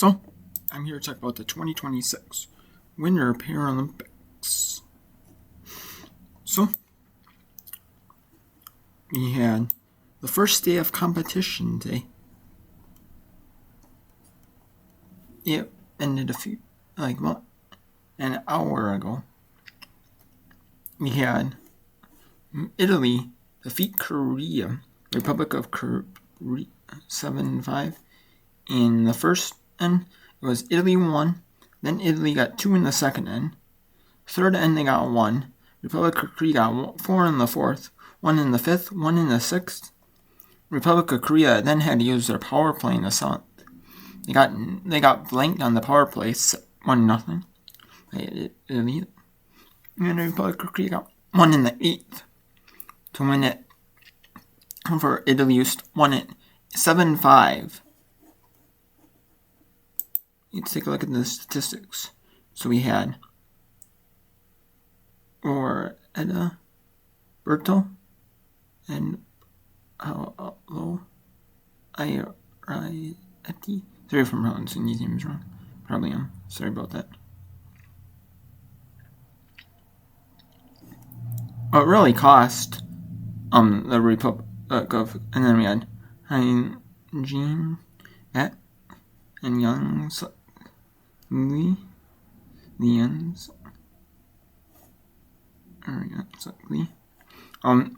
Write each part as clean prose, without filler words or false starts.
So, I'm here to talk about the 2026 Winter Paralympics. So, we had the first day of competition today. It ended an hour ago. We had Italy defeat Korea, Republic of Korea, 7-5. In the first end, it was Italy 1, then Italy got 2 in the second end. Third end, they got 1. Republic of Korea got 4 in the fourth, 1 in the fifth, 1 in the sixth. Republic of Korea then had to use their power play in the seventh. They got blanked on the power play, 1-0. Italy. And the Republic of Korea got 1 in the eighth to win it. For Italy won it 7-5. Let's take a look at the statistics. So we had Edda, Berto, and Eti. Sorry if I'm pronouncing these names wrong. Probably am. Sorry about that. It really cost the Republic of, and then we had Jean, Et, and Young Lians.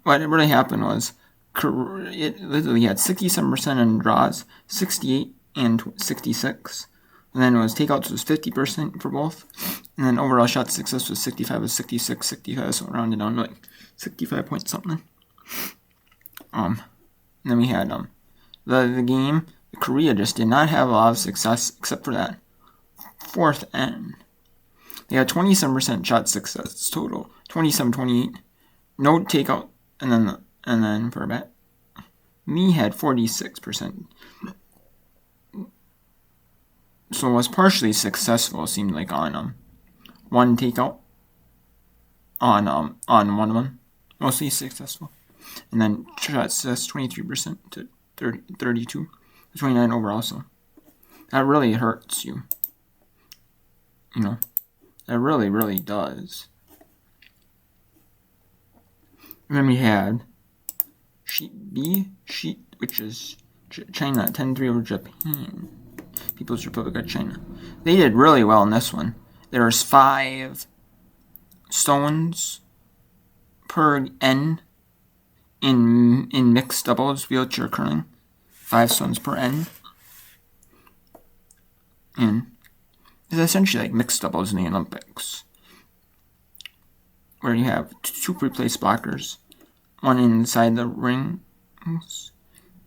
What really happened was it literally had 67% in draws, 68 and 66. And then it was takeouts was 50% for both. And then overall shot success was 65, was 66, 65, so rounded down to 65 point something. And then we had the game. Korea just did not have a lot of success except for that fourth end. They had 27% shot success total, 27-28. No takeout, and then for a bet, me had 46%. So it was partially successful. It seemed like on one takeout, on one of them, mostly successful, and then shot success 23% to 32, 29 overall. So that really hurts you. That really, really does. And then we had Sheet B, which is China, 10-3 over Japan. People's Republic of China. They did really well in this one. There's 5 stones per end in mixed doubles, wheelchair curling. 5 stones per end. And it's essentially like mixed doubles in the Olympics, where you have 2 pre-placed blockers, 1 inside the rings and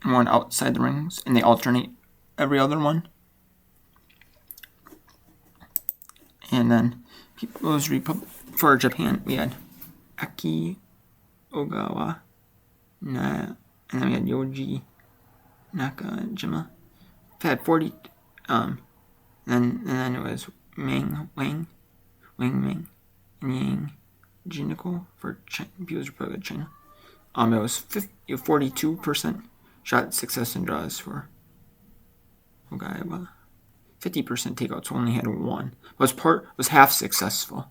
1 outside the rings, and they alternate every other one. And then People's Republic for Japan, we had Aki Ogawa, and then we had Yoji Nakajima. We had 40. And then it was Wang Ming, and Yang Jiniko for People's Republic of China. It was 42% shot success and draws for Ogawa. 50% takeouts, only had 1. Was half successful.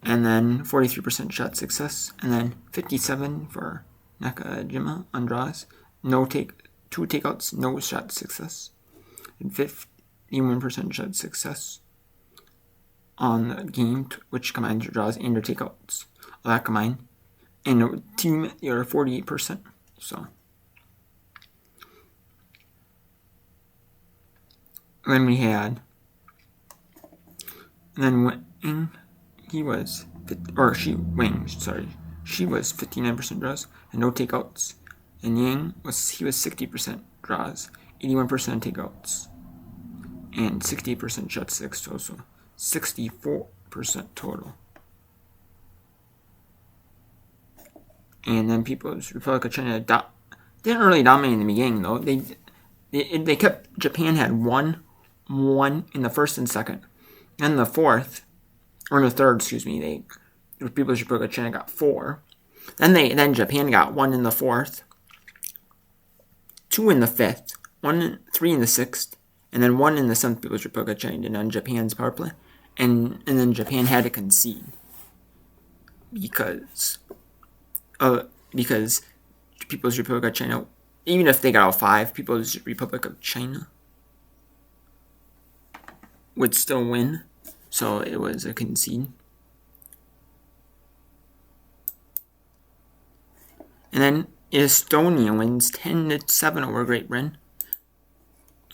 And then 43% shot success, and then 57 for Nakajima on draws. 2 takeouts, no shot success. And 51% shot success on the game, which combines your draws and your takeouts. All that combined. And the team, you're 48%. So. Then we had. Then Wing, she was 59% draws and no takeouts. And Yang was 60% draws, 81% takeouts, and 68% shot success, so 64% total. And then People's Republic of China didn't really dominate in the beginning, though. They kept. Japan had 1 in the first and second. And the fourth, or in the third, the People's Republic of China got 4. Then Japan got 1 in the fourth, 2 in the fifth, 3 in the sixth, and then 1 in the 7th People's Republic of China on Japan's power play, and then Japan had to concede because People's Republic of China, even if they got all 5, People's Republic of China would still win, so it was a concede. And then Estonia wins 10-7 over Great Britain.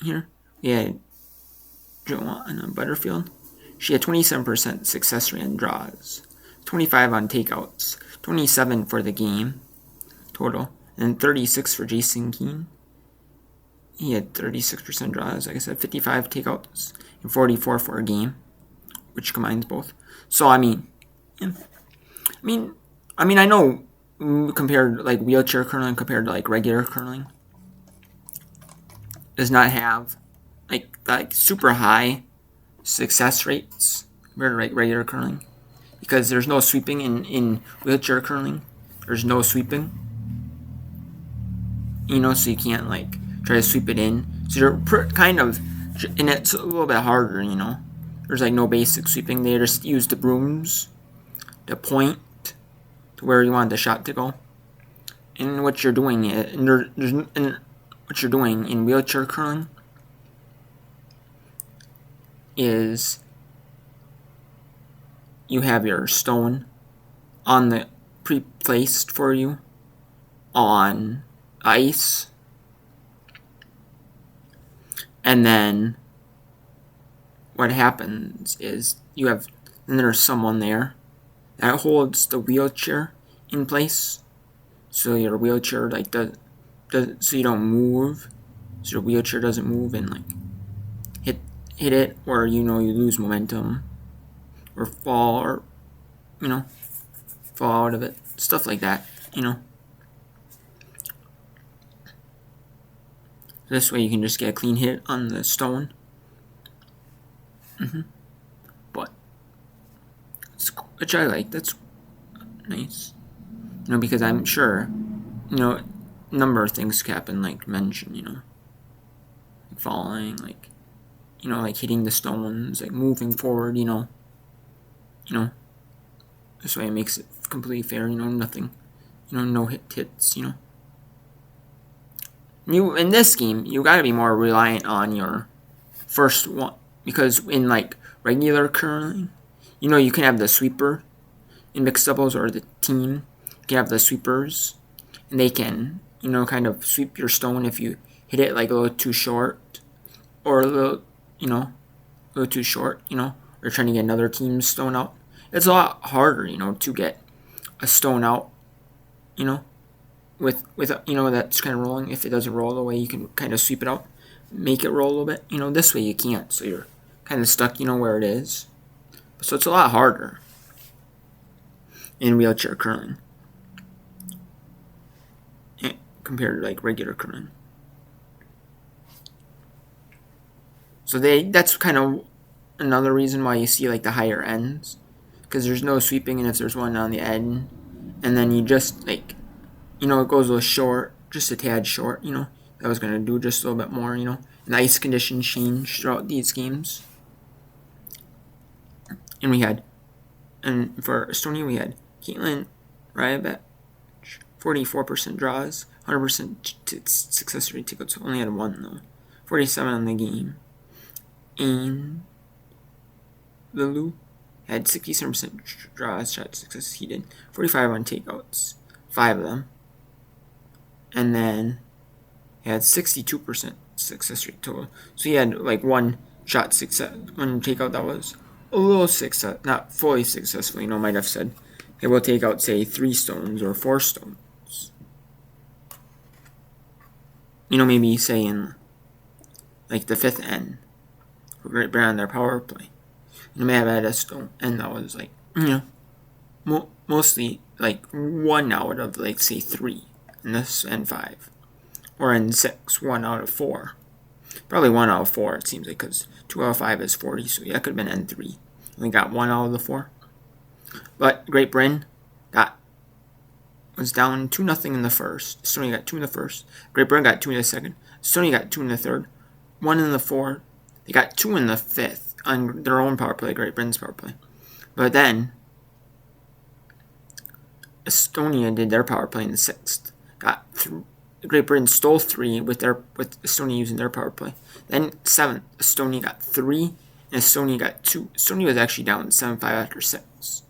Here we had Joanna Butterfield. She had 27% success rate on draws, 25 on takeouts, 27 for the game total, and 36 for Jason Keane. He had 36% draws, like I said, 55 takeouts, and 44 for a game, which combines both. So I mean, I know compared like wheelchair curling compared to like regular curling does not have like super high success rates compared to like regular curling, because there's no sweeping in wheelchair curling. There's no sweeping, so you can't like try to sweep it in. So you're kind of, and it's a little bit harder, There's like no basic sweeping. They just use the brooms to point to where you want the shot to go. And what you're doing in wheelchair curling is you have your stone on the pre-placed for you on ice, and then what happens is there's someone there that holds the wheelchair in place, so your wheelchair so you don't move, so your wheelchair doesn't move and like hit it, or you lose momentum or fall, or fall out of it, stuff like that. This way you can just get a clean hit on the stone. But which I like. That's nice. Because I'm sure, a number of things could happen, like mentioned, like falling, like hitting the stones, like moving forward, this way it makes it completely fair, nothing, no hits, in this game, you gotta be more reliant on your first one, because in like regular curling, you can have the sweeper in mixed doubles, or the team can have the sweepers, and they can, kind of sweep your stone if you hit it like a little too short, or a little too short, or trying to get another team's stone out. It's a lot harder, to get a stone out, with that's kind of rolling. If it doesn't roll the way you can kind of sweep it out, make it roll a little bit. This way you can't, so you're kind of stuck, where it is. So it's a lot harder in wheelchair curling compared to like regular curling. So that's kind of another reason why you see like the higher ends, because there's no sweeping, and if there's one on the end, and then you just like, it goes a little short, just a tad short, that was going to do just a little bit more, and the ice conditions change throughout these games. And for Estonia, we had Caitlin Ryabach, 44% draws, 100% success rate takeouts, only had 1 though, 47 on the game. And Lulu had 67% draws, shot success, he did 45 on takeouts, 5 of them. And then he had 62% success rate total. So he had like one takeout that was a little success, not fully successful. Might have said, hey, we'll take out, say, 3 stones or 4 stones. Maybe say in like the 5th end for Great Britain on their power play. You may have had a stone, and that was like, mostly like 1 out of like, say, 3. In this and 5, or in 6, 1 out of 4. Probably 1 out of 4, it seems like, because 2 out of 5 is 40, so yeah, it could have been N3. We got 1 out of the 4. But Great Britain was down 2-0 in the first. Estonia got 2 in the first. Great Britain got 2 in the second. Estonia got 2 in the third. 1 in the fourth. They got 2 in the 5th on their own power play, Great Britain's power play. But then Estonia did their power play in the 6th. Great Britain stole 3 with Estonia using their power play. Then 7th, Estonia got 3, and Estonia got 2. Estonia was actually down 7-5 after 6.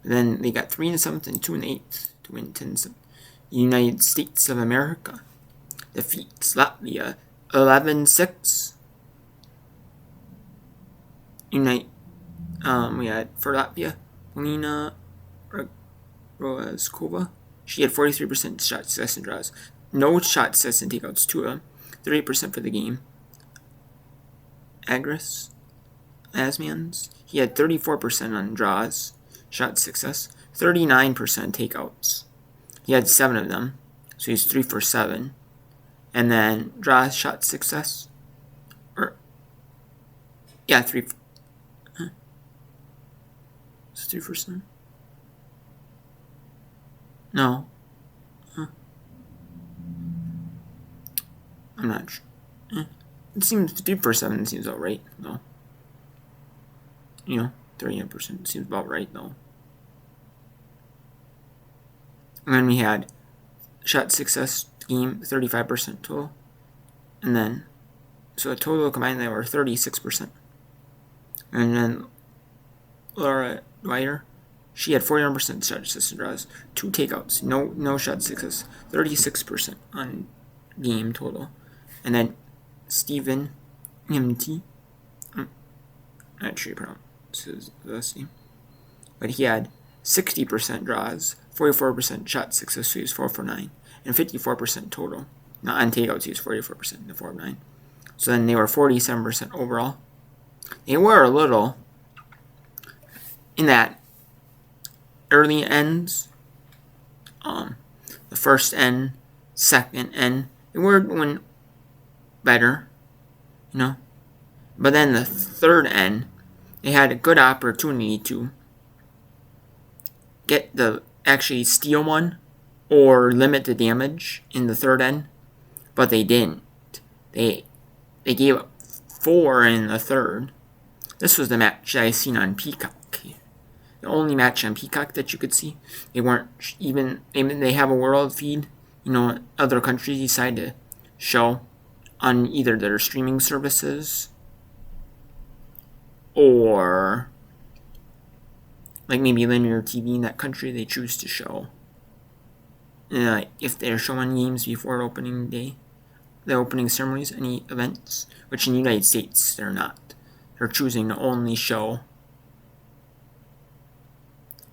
Then they got 3 in the 7th and 2 in the 8th to win 10-7. United States of America defeats Latvia 11-6. We had for Latvia, Polina Rozkova. She had 43% shot success and draws. No shot success and takeouts, 2 of them. 38% for the game. Agris Asmans. He had 34% on draws, shot success, 39% takeouts. He had 7 of them, so he's 3 for 7. And then draw shot success. 3 for... It's 3 for 7? No. I'm not sure. It seems 3 for 7 seems about right, though. 38% seems about right, though. And then we had shot success game, 35% total. And then, so a total combined they were 36%. And then Laura Dwyer, she had 41% shot success and draws, 2 takeouts, no shot success, 36% on game total. And then Stephen MT, I'm not sure you pronounce his last name, but he had 60% draws, 44% shot success, so he was 4 for 9, and 54% total. Not on takeouts, he was 44%, and 4 of 9. So then they were 47% overall. They were a little in that early ends, the first end, second end, they were doing better, But then the third end, they had a good opportunity to actually steal one or limit the damage in the third end, but they didn't. They gave up 4 in the third. This was the match that I seen on Peacock. The only match on Peacock that you could see. They weren't even. They have a world feed. Other countries decide to show on either their streaming services or like maybe linear TV in that country. They choose to show. If they're showing games before opening day, the opening ceremonies, any events, which in the United States they're not. They're choosing to only show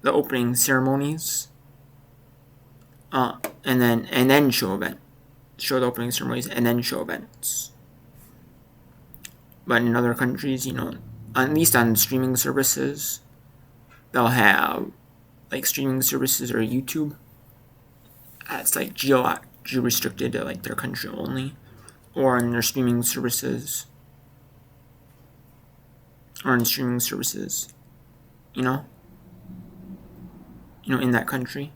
the opening ceremonies, and then show the opening ceremonies, and then show events. But in other countries, at least on streaming services, they'll have like streaming services or YouTube. It's like geo-restricted to like their country only, or on their streaming services, in that country.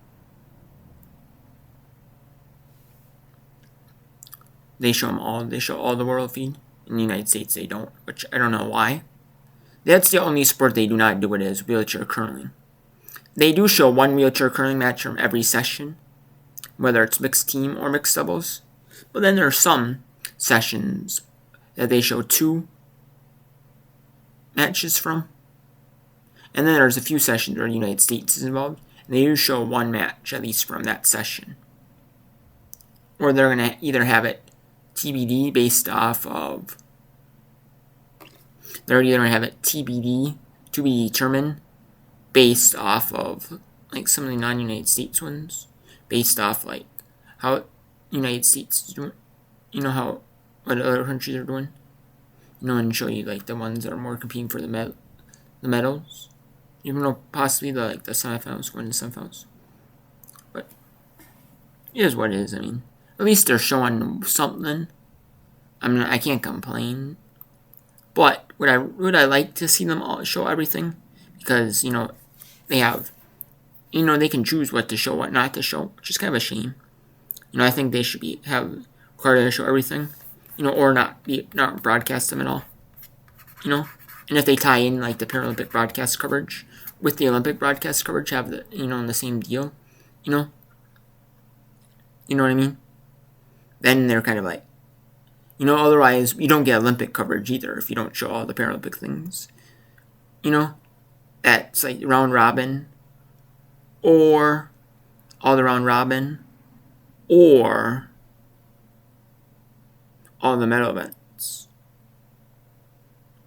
They show them all. They show all the world feed. In the United States, they don't, which I don't know why. That's the only sport they do not do it is wheelchair curling. They do show one wheelchair curling match from every session, whether it's mixed team or mixed doubles. But then there are some sessions that they show 2 matches from. And then there's a few sessions where the United States is involved. And they do show 1 match, at least from that session. Or they're going to either have it TBD based off of... They're either going to have it TBD, to be determined, based off of like some of the non-United States ones. Based off like how United States is doing. What other countries are doing. And show you like the ones that are more competing for the medals. Even though possibly the semifinals going to semifinals. But it is what it is. At least they're showing something. I can't complain. But would I like to see them all show everything? Because, they have, they can choose what to show, what not to show, which is kind of a shame. I think they should have required to show everything, or not broadcast them at all. you know, and if they tie in like the Paralympic broadcast coverage with the Olympic broadcast coverage, have the in the same deal, you know what I mean? Then they're kind of like, otherwise you don't get Olympic coverage either if you don't show all the Paralympic things. That's like round robin, or all the round robin, or all the medal events.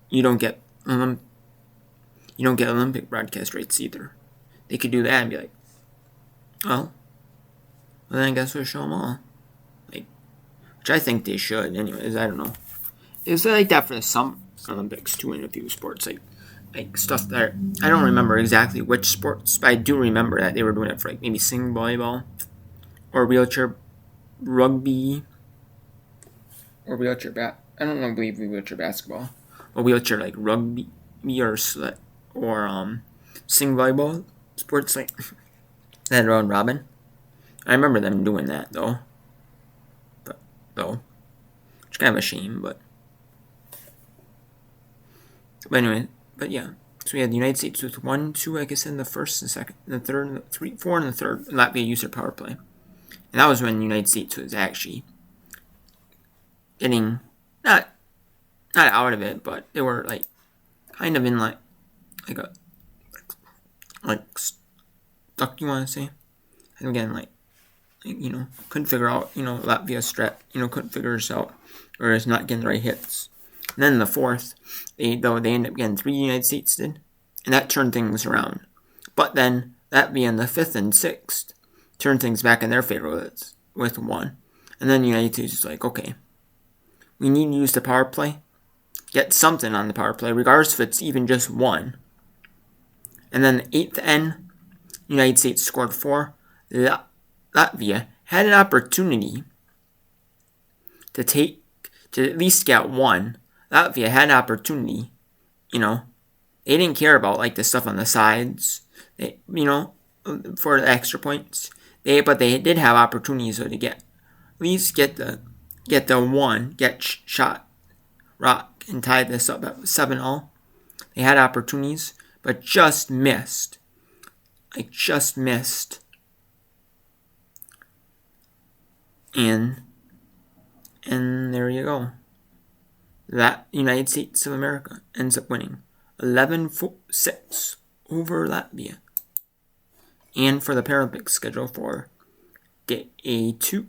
You don't get Olympic broadcast rates either. They could do that and be like, well then I guess we'll show them all. Like, which I think they should. Anyways, I don't know. It's like that for some Olympics too in a few sports, like stuff that I don't remember exactly which sports, but I do remember that they were doing it for like maybe sling volleyball, or wheelchair rugby, or wheelchair I don't know, believe wheelchair basketball, or wheelchair like rugby or sling volleyball sports like that round robin. I remember them doing that though. It's kind of a shame, but anyway, but yeah. So we had the United States with 1, 2, I guess, in the first and second, the third, and the 3, 4 in the third. And Latvia used their power play, and that was when the United States was actually getting not out of it, but they were like kind of in like stuck. You want to say? And again, couldn't figure out, Latvia's strat, couldn't figure us out, or is not getting the right hits. And then in the fourth, they ended up getting 3, United States did, and that turned things around. But then Latvia in the fifth and sixth turned things back in their favor with 1. And then the United States is like, okay, we need to use the power play, get something on the power play, regardless if it's even just 1. And then the 8th end, United States scored 4. Latvia had an opportunity to at least get 1. Latvia had an opportunity, they didn't care about like the stuff on the sides, for the extra points. But they did have opportunities to get the 1, get shot rock and tie this up at 7-all. They had opportunities, but just missed. And there you go. That United States of America ends up winning 11-6 over Latvia. And for the Paralympics schedule for day 2,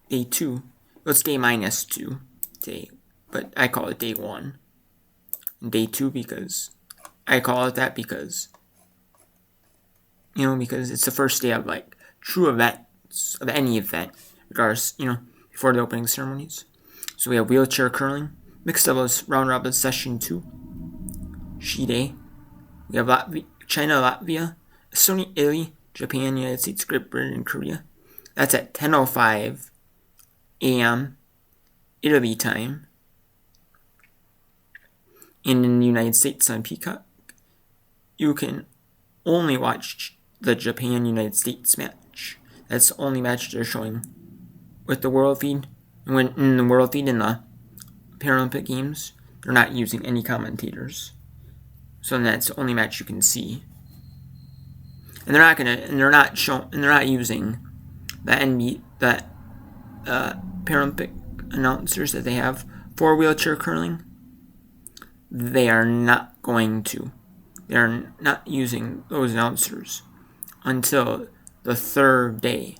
let's day -2 day, but I call it day 1. And day 2 because I call it that because it's the first day of like true events of any event, regardless, before the opening ceremonies. So we have wheelchair curling, mixed doubles round robin session 2, She Day. We have China, Latvia, Estonia, Italy, Japan, United States, Great Britain, and Korea. That's at 10:05 a.m. Italy time. And in the United States on Peacock, you can only watch the Japan-United States match. That's the only match they're showing with the World Feed. And when in the World Feed in the Paralympic Games, they're not using any commentators. So that's the only match you can see. And they're not using the Paralympic announcers that they have for wheelchair curling. They are not going to. They're not using those announcers until the third day,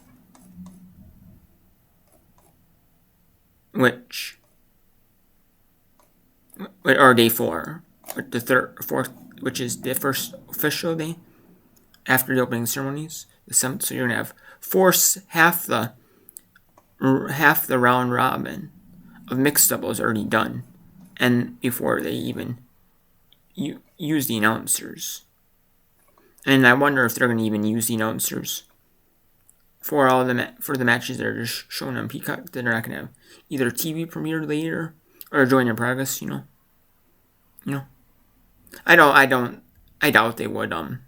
or day 4, but the fourth, which is the first official day after the opening ceremonies, the 7th. So you're gonna have half the round robin of mixed doubles already done, and before they even use the announcers. And I wonder if they're going to even use the announcers for the matches that are just shown on Peacock, that are not going to have either TV premiere later or join in progress. I doubt they would. They're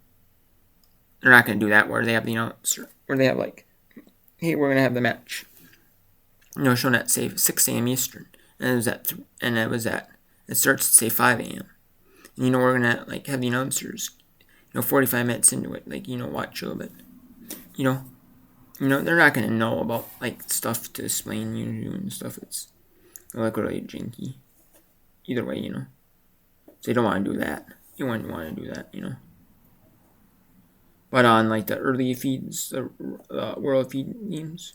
not going to do that where they have the announcer, where they have like, hey, we're going to have the match, shown at say 6 a.m. Eastern, and it was at It starts at say 5 a.m. And we're gonna like have the announcers, 45 minutes into it, like watch a little bit. They're not gonna know about like stuff to explain and stuff. It's like really janky. Either way, So you don't want to do that. You wouldn't want to do that, But on like the early feeds, the world feed memes,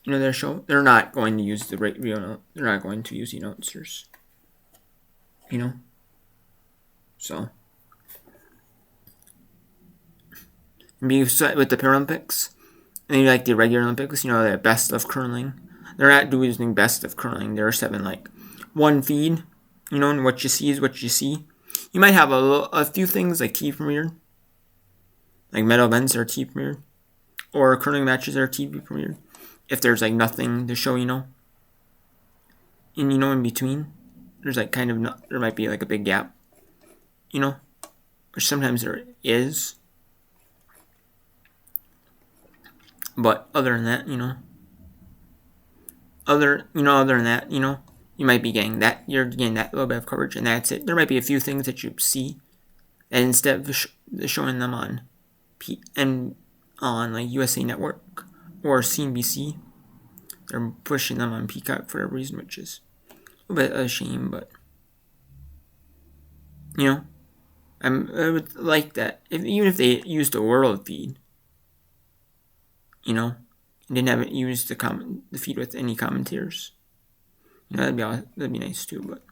their show, they're not going to use the real. They're not going to use the announcers. So. With the Paralympics, and like the regular Olympics, the best of curling. They're not doing best of curling. They're just having like one feed, and what you see is what you see. You might have a few things like TV premiered, like medal events are TV premiered, or curling matches are TV premiered. If there's like nothing to show, and in between, there's like there might be like a big gap, which sometimes there is. But other than that, other than that, you might be getting that. You're getting that little bit of coverage, and that's it. There might be a few things that you see, and instead of showing them on like USA Network or CNBC, they're pushing them on Peacock for whatever reason, which is a bit of a shame. But I would like that even if they used a world feed. And didn't have it used the feed with any commentators. That'd be nice too, but